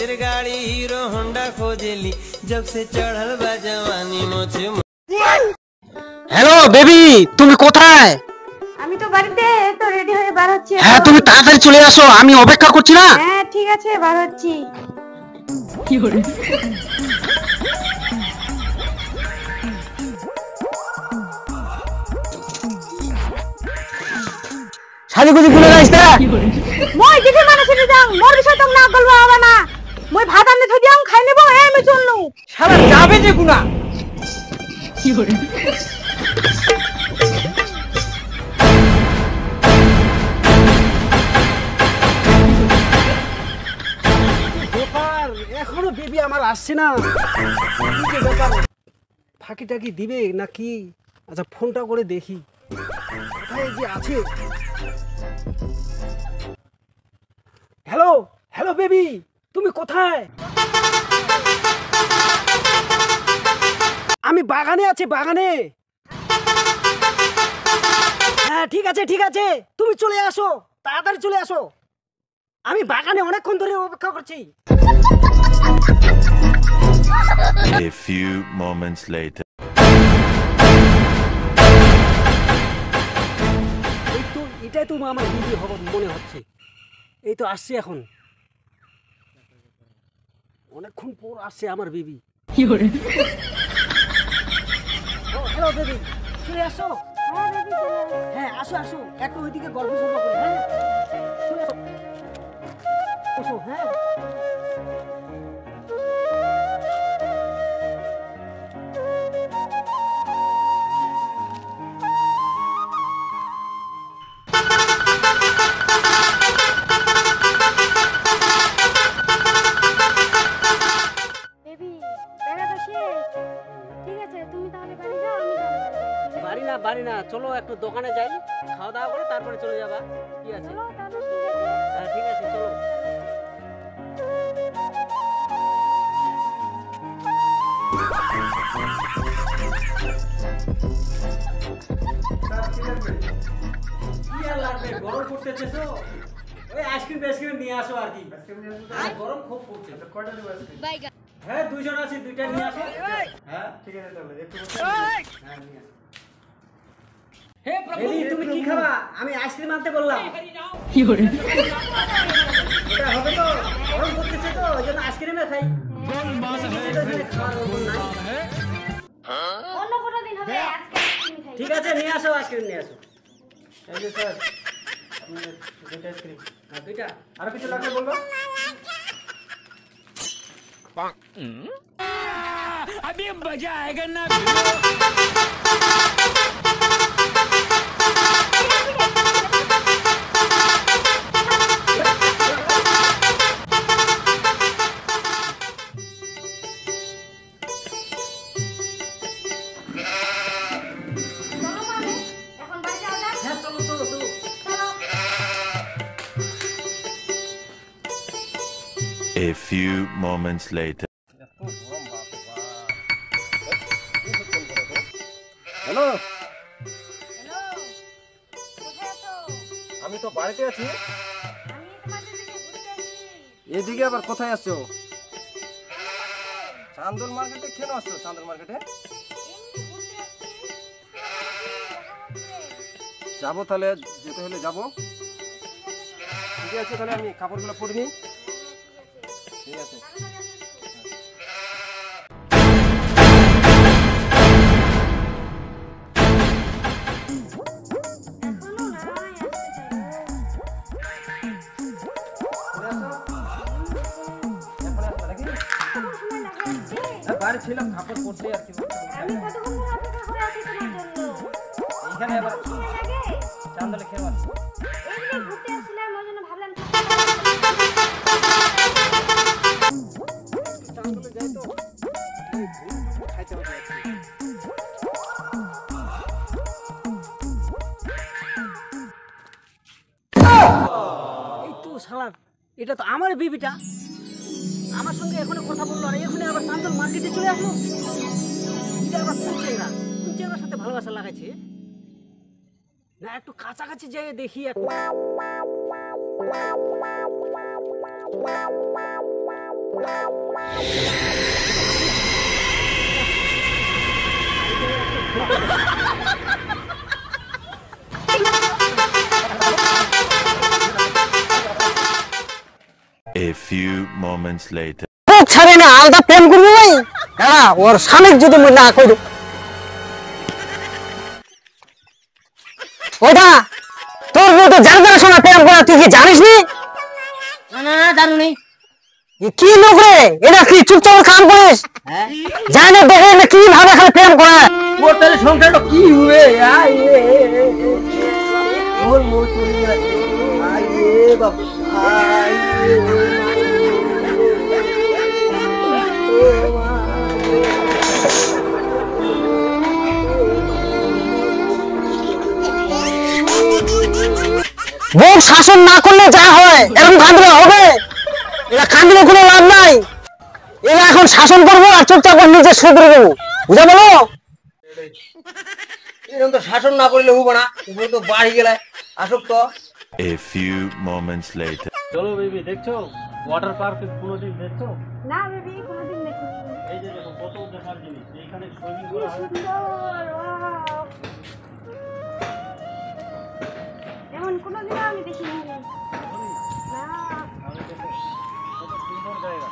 Racer गाड़ी hero Honda खोजेली जब से चढ़ल बा जवानी मोछे। হ্যালো বেবি, তুমি কোথায়? আমি তো বাড়িতে, তো রেডি হয়ে বার হচ্ছি। হ্যাঁ তুমি তাড়াতাড়ি চলে আসো, আমি অপেক্ষা করছি না। হ্যাঁ ঠিক আছে, বার হচ্ছি। কি করে সাজুগুজি ভুলে যাইস না। মই দিদি মানুষ রে যাও, মোর বিষয় তো না বলবো হবে না। মই ভাত আনতে থই দিও, খাই নেব। আমি চলনু শালা যাবে যে গুনা। কি করে এখনো বেবি আমার আসছে না। ফাঁকি টাকি দিবে নাকি? আচ্ছা ফোনটা করে দেখি কোথায় যে আছে। হ্যালো হ্যালো বেবি, তুমি কোথায়? আমি বাগানে আছি, বাগানে। হ্যাঁ ঠিক আছে ঠিক আছে, তুমি চলে আসো, তাড়াতাড়ি চলে আসো। আমি বাগানে অনেকক্ষণ ধরে অপেক্ষা করছি। A few moments later. এই তো এটাই তো আমার বিবি হবে মনে হচ্ছে। এই তো আসছে এখন, অনেকক্ষণ পর আসছে আমার বিবি। কি করে হ্যালো বেবি, চলে আসো। হ্যাঁ আসো আসো, একটু ওইদিকে গল্প সল্প করি। হ্যাঁ চলে আসো, আসো। হ্যাঁ বেবি বেড়া তো শেষ। ঠিক আছে, তুমি তাহলে বাড়ি যাও, আমি যাবো। বাড়ি না বাড়ি না, চলো একটু দোকানে যাই, খাওয়া দাওয়া করে তারপরে চলে যাবা। কি আছে? চলো তাহলে, ঠিক আছে। হ্যাঁ ঠিক আছে চলো। কি আর লাগবে, গরম করতেছে তো ওই আইসক্রিম টাইসক্রিম নিয়ে আসো আর কি। গরম খুব পড়ছে। কয়টা নেব আইসক্রিম? হ্যাঁ দুইজন আছে, দুইটা নিয়ে আসো। হ্যাঁ ঠিক আছে তাহলে একটু হ্যাঁ নিয়ে আসো। হে প্রভু তুমি কি খাবা? আমি আইসক্রিম আনতে বললাম। কি করে এটা হবে তো? গরম করতেছে তো ওইজন্য আইসক্রিমে খাই। অন্য কোনো দিন হবে, আজকে আইসক্রিম খাই। ঠিক আছে নিয়ে আসো, আইসক্রিম নিয়ে আসো। এই যে স্যার, আপনাদের দুইটা আইসক্রিম। হ্যাঁ দুইটা। আর কিছু লাগবে বলবো? अभी मजा आएगा ना। চলো তাহলে, এখন বাড়ি যাওয়া যাক। হ্যাঁ চলো চলো চলো। চলো। A few moments later. Hello, hello, কোথায় আছো? আমি তো বাড়িতে আছি। আমি তোমাদের দিকে ঘুরতে আসছি। এদিকে আবার কোথায় আসছো? চান্দন মার্কেটে কেন আসছো? চান্দন মার্কেটে এমনি ঘুরতে আসছি। দেখা হচ্ছে। যাবো, তাহলে যেতে হলে যাবো। ঠিক আছে তাহলে আমি কাপড়গুলো পরে নিই। ঠিক আছে। এখনো নাই, আসতে চাই। চলে আসো। এখন আসবে নাকি? কতক্ষণ সময় লাগে আসতে? বাড়ি ছিলাম, কাপড় পরতে আর কি। আমি কতক্ষণ ধরে অপেক্ষা করে আছি তোমার জন্য। এইখানে আবার কতক্ষণ সময় লাগে? চান্দলে খেয়ে আসছো। এমনি ঘুরতে আসছিলাম, ওই জন্য ভাবলাম চান্দলে যাই তো এই ভুল খাইতে হবে আর কি। এই তো শালা, এটা তো আমার বিবিটা। আমার সঙ্গে এখনো কথা বললো আর এখানে আবার চান্দন মার্কেটে চলে আসলো। এটা আবার কোন চেংড়া? কোন চেংড়ার সাথে ভালোবাসা লাগাইছে? না একটু কাছাকাছি যেয়ে দেখি একটু। A few moments later. ছাড়ে না আলাদা প্রেম করবো ভাই হ্যাঁ ওর স্বামীর যদি না করি ওটা তোর তো জানবার সময় প্রেম করা তুই কি জানিস নি না না না জানো নেই কি লোক রে এটা কি চুপচাপ কাম করিস জানে দেখে না কি ভাবে খালি প্রেম করে ওর তাহলে সংসারটা কি হবে ওর মোর চলে যাচ্ছে আরে বাবা মুখ শাসন না করলে যা হয় এরকম কাঁদলে হবে এরা কাঁদলে কোনো লাভ নাই এরা এখন শাসন করবো আর চুপচাপ করে নিজে শুধরে দেবো বুঝা বলো এরকম তো শাসন না করলে হবো না তুমি তো বাড়ি গেলে আসুক তো A few moments later. চলো বেবি দেখছো ওয়াটার পার্ক কোনোদিন দেখছো না বেবি কোনোদিন দেখিনি। এই যে দেখো কত দেখার জিনিস এইখানে সুইমিং করা হয় সুন্দর ওয়াও এমন কোনোদিন আমি দেখিনি না তাহলে দেখো কত সুন্দর জায়গা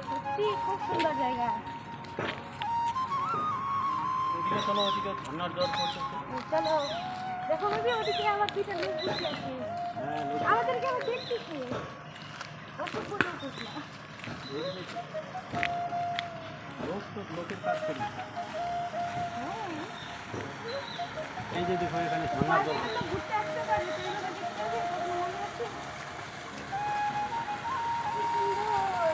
সত্যি খুব সুন্দর জায়গা ওদিকে চলো ওদিকে ঝর্ণার জল পড়ছে চলো দেখো বেবি ওদিকে আমার দুইটা লোক বসে আছে হ্যাঁ আমাদেরকে আবার দেখতেছি অসভ্য লোক আছে লোক তো লোকের কাজ করি এই যে দেখো এখানে ঝর্ণার জল আমরা ঘুরতে আসতে পারি তো এগুলো দেখতে হবে কত মনে আছে কি সুন্দর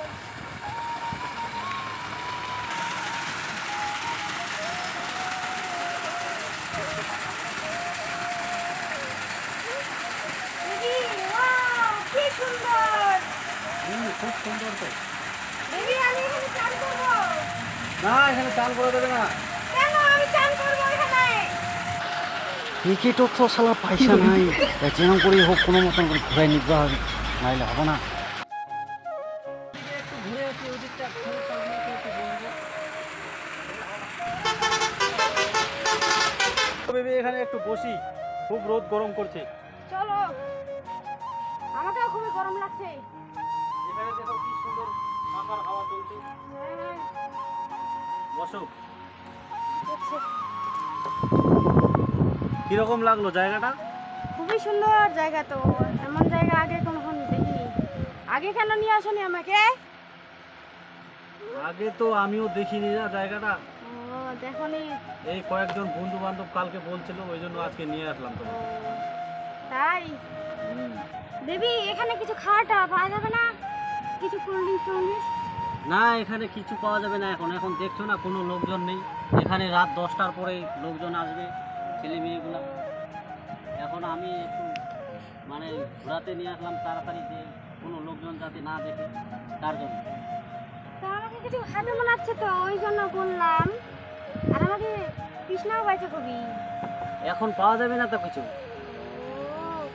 বেবি ওয়াও কি সুন্দর খুব সুন্দর তো বেবি আমি এখানে চান করব না এখানে চাল করে দেবে না কেন আমি চান করব এখানে টিকিটও তো শালা পয়সা নাই যেমন করে হোক কোনো মতন করে ঘুরাই নিতে হবে নাইলে হবে না বেবি এখানে একটু বসি খুব রোদ গরম করছে চলো আমাকেও খুবই গরম লাগছে এখানে দেখো কি সুন্দর পাখার হাওয়া চলছে হ্যাঁ বসো দেখছি কিরকম লাগলো জায়গাটা খুবই সুন্দর জায়গা তো এমন জায়গা আগে কখনো দেখিনি আগে কেন নিয়ে আসনি আমাকে আগে তো আমিও দেখিনি না জায়গাটা ও দেখনি এই কয়েকজন বন্ধু বান্ধব কালকে বলছিল ওই জন্য আজকে নিয়ে আসলাম তো তাই বেবি এখানে কিছু খাওয়াটা পাওয়া যাবে না কিছু কোল্ড ড্রিঙ্কস না এখানে কিছু পাওয়া যাবে না এখন এখন দেখছো না কোনো লোকজন নেই এখানে রাত 10টার পরে লোকজন আসবে ছেলে মেয়েগুলা এখন আমি একটু মানে ঘোরাতে নিয়ে আসলাম তাড়াতাড়ি যে কোনো লোকজন যাতে না দেখে তার জন্য তো আমাকে কিছু খাবে মনে হচ্ছে তো ওই জন্য বললাম আর আমাকে কৃষ্ণাও পাইছে কবি এখন পাওয়া যাবে না তো কিছু ও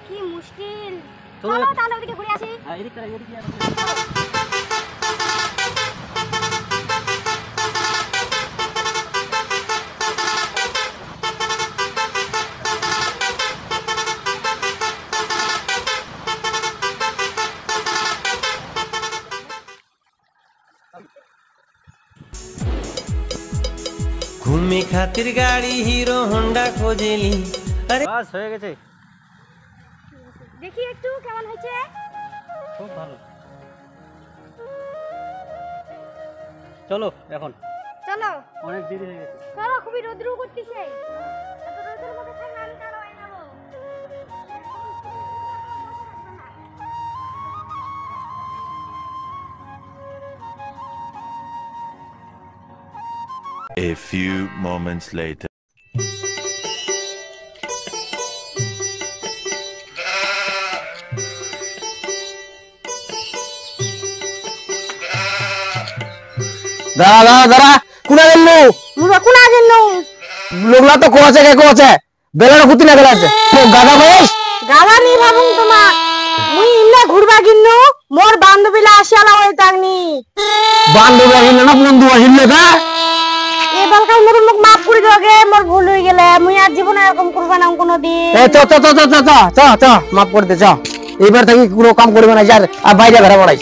কি মুশকিল চলো। চলো তাহলে ওদিকে ঘুরে আসি হ্যাঁ এদিকে এদিকে घूमे खातिर गाड़ी हीरो होंडा खोजेली अरे বাস হয়ে গেছে দেখি একটু কেমন হয়েছে খুব ভালো চলো এখন চলো অনেক দেরি হয়ে গেছে চলো খুবই রোদ্রু করতেছে এত রোদের মধ্যে থাকলে আমি কারো হয়ে যাবো A few moments later. দাঁড়া দাঁড়া দাঁড়া কোনা গেল মুরা কোনা গেল লোকলা তো কোয়াছে কে কোয়াছে বেলাটা কুতি না বেলাছে তো গাদা বয়স গালা নি ভাবুন তোমা মুই ইল্লা ঘুরবা গিন্নু মোর বান্ধবীলা আসিয়ালা হই তাগনি বান্ধব আহিল না বন্ধু আহিল কা এ আমাকে অনুরোধ মোক মাফ করে দাও গে মোর ভুল হয়ে গেলে মুই আর জীবনে এরকম করব না কোনোদিন এই চ মাফ করে দে চ এবার থেকে কোনো কাম করবে না যার আর বাইরে ঘরে বাড়াই